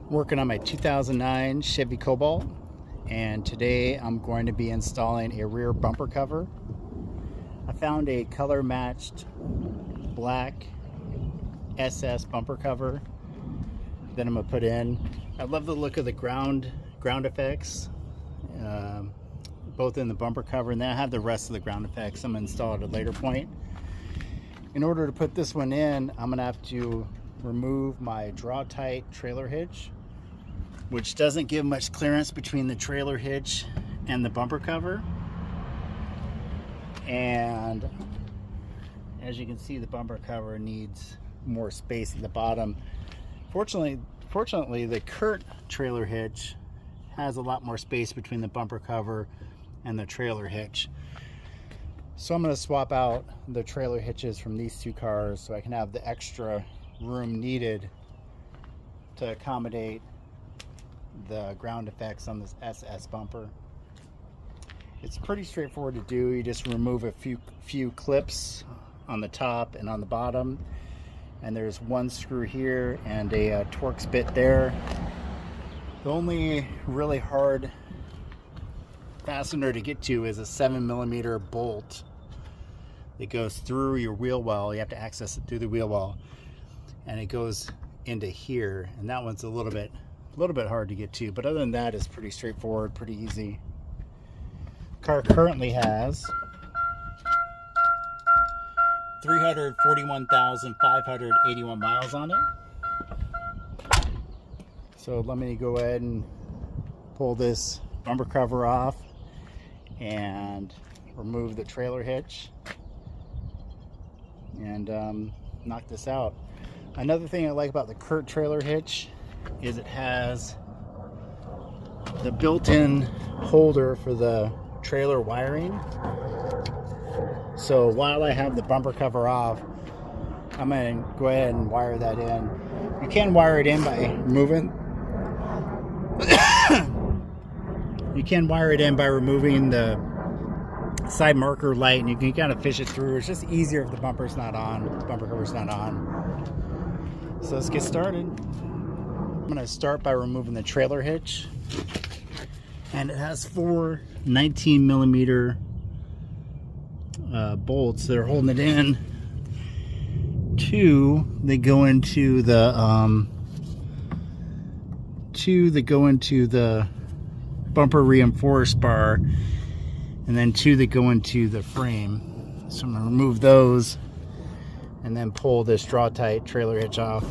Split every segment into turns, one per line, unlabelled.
Working on my 2009 Chevy Cobalt, and today I'm going to be installing a rear bumper cover. I found a color matched black SS bumper cover that I'm going to put in. I love the look of the ground effects, both in the bumper cover, and then I have the rest of the ground effects I'm going to install at a later point. In order to put this one in, I'm going to have to remove my draw tight trailer hitch, which doesn't give much clearance between the trailer hitch and the bumper cover. And as you can see, the bumper cover needs more space at the bottom. Fortunately, the Curt trailer hitch has a lot more space between the bumper cover and the trailer hitch. So I'm going to swap out the trailer hitches from these two cars so I can have the extra room needed to accommodate the ground effects on this SS bumper. It's pretty straightforward to do. You just remove a few clips on the top and on the bottom, and there's one screw here and a Torx bit there. The only really hard fastener to get to is a 7mm bolt that goes through your wheel well. You have to access it through the wheel well, and it goes into here, and that one's a little bit hard to get to, but other than that, it's pretty straightforward, pretty easy. Car currently has 341,581 miles on it. So let me go ahead and pull this bumper cover off and remove the trailer hitch and knock this out. Another thing I like about the Curt trailer hitch is it has the built-in holder for the trailer wiring. So while I have the bumper cover off, I'm going to go ahead and wire that in. You can wire it in by removing the side marker light, and you can kind of fish it through. It's just easier if the bumper's not on, the bumper cover's not on. So let's get started. I'm going to start by removing the trailer hitch, and it has four 19mm bolts that are holding it in. Two that go into the bumper reinforced bar, and then two that go into the frame. So I'm going to remove those and then pull this draw tight trailer hitch off.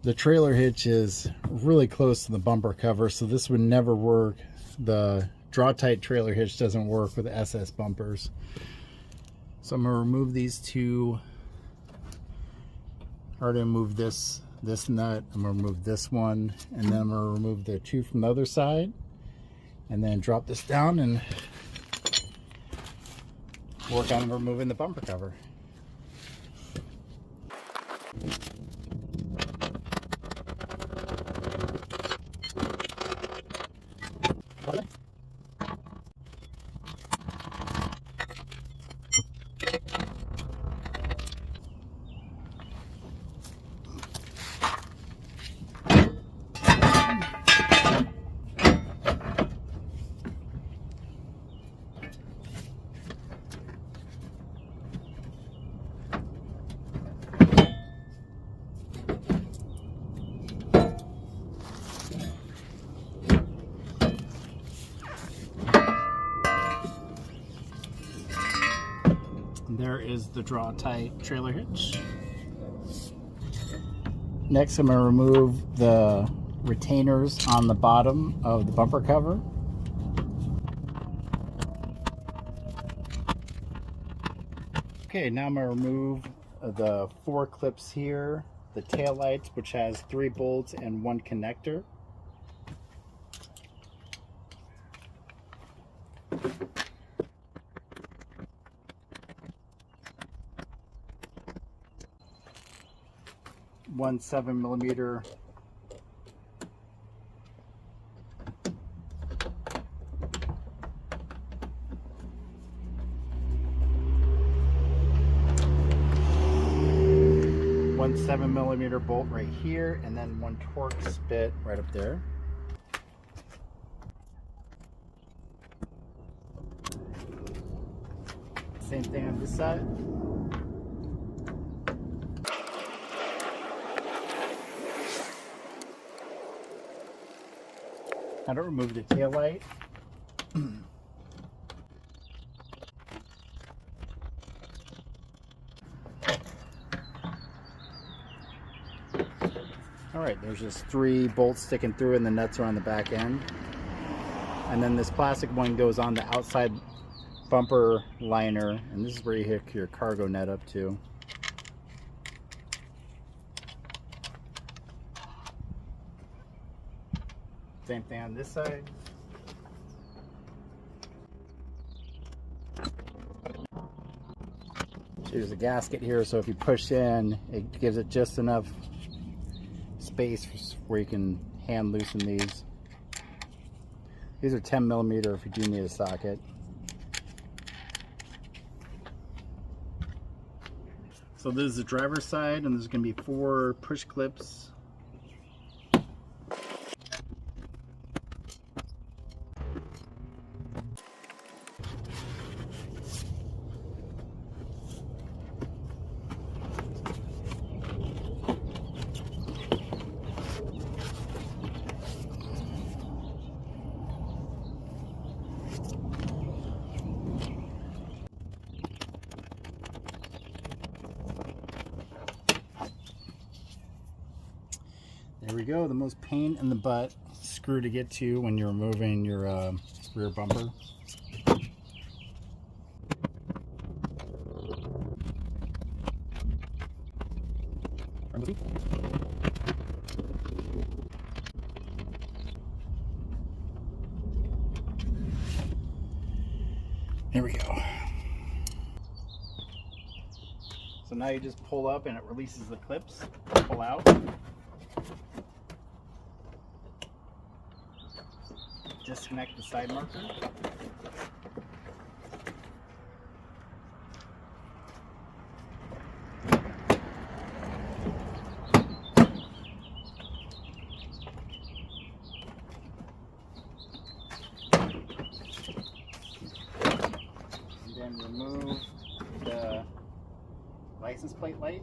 The trailer hitch is really close to the bumper cover, so this would never work. The draw tight trailer hitch doesn't work with SS bumpers. So I'm going to remove these two. I already removed this nut. I'm going to remove this one, and then I'm going to remove the two from the other side, and then drop this down and work on removing the bumper cover. There is the draw tight trailer hitch. Next, I'm going to remove the retainers on the bottom of the bumper cover. Okay, now I'm going to remove the four clips here, the tail lights, which has 3 bolts and 1 connector. one 7mm one 7mm bolt right here, and then one Torx bit right up there. Same thing on this side. Now to remove the tail light. Alright, there's just 3 bolts sticking through and the nuts are on the back end. And then this plastic one goes on the outside bumper liner, and this is where you hook your cargo net up to. Same thing on this side. There's a gasket here, so if you push in, it gives it just enough space where you can hand loosen these. These are 10mm if you do need a socket. So this is the driver's side, and there's going to be 4 push clips. There we go, the most pain in the butt screw to get to when you're removing your rear bumper. There we go. So now you just pull up and it releases the clips. Pull out. Disconnect the side marker. And then remove the license plate light.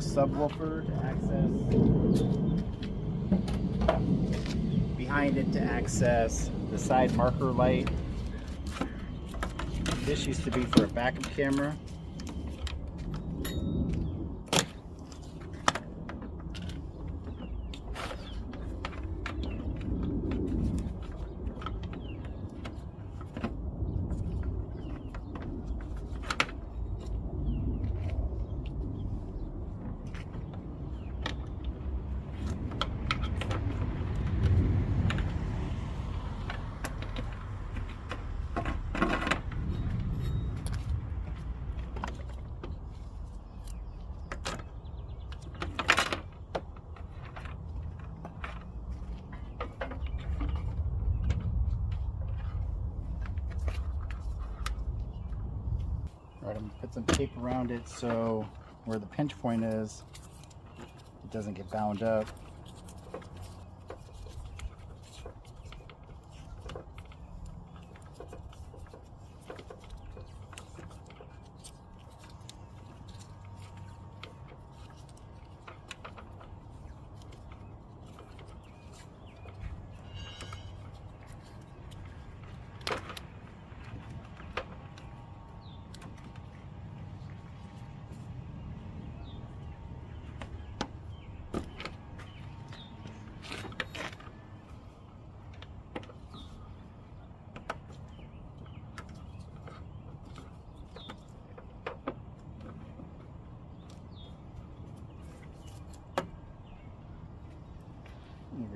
Subwoofer to access, behind it to access the side marker light. This used to be for a backup camera. Alright, I'm going to put some tape around it so where the pinch point is, it doesn't get bound up.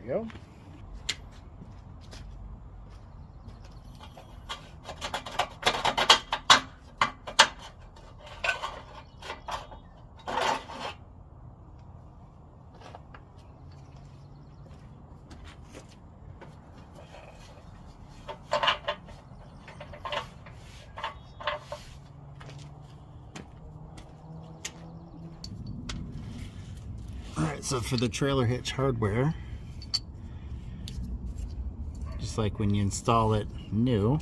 we go. Alright, so for the trailer hitch hardware, just like when you install it new,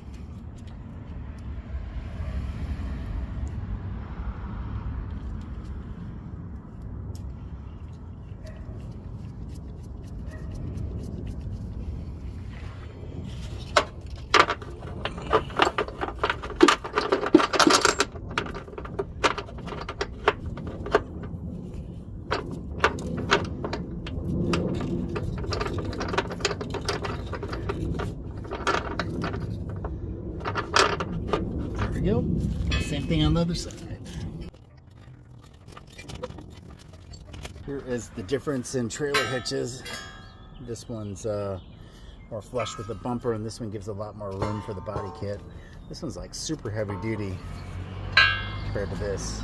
go. Same thing on the other side. Here is the difference in trailer hitches. This one's more flush with the bumper, and this one gives a lot more room for the body kit. This one's like super heavy duty compared to this.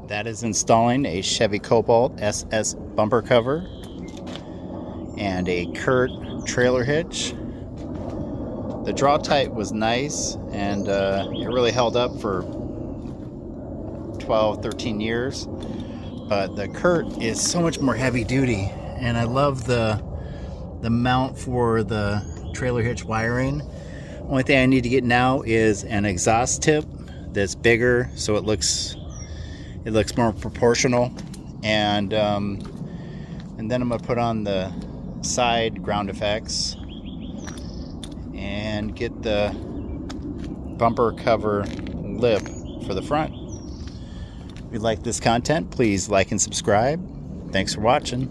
That is installing a Chevy Cobalt SS bumper cover and a Curt trailer hitch. The draw tight was nice, and it really held up for 12, 13 years. But the Curt is so much more heavy duty, and I love the mount for the trailer hitch wiring. Only thing I need to get now is an exhaust tip that's bigger, so it looks more proportional, and then I'm gonna put on the side ground effects and get the bumper cover lip for the front. If you like this content, please like and subscribe. Thanks for watching.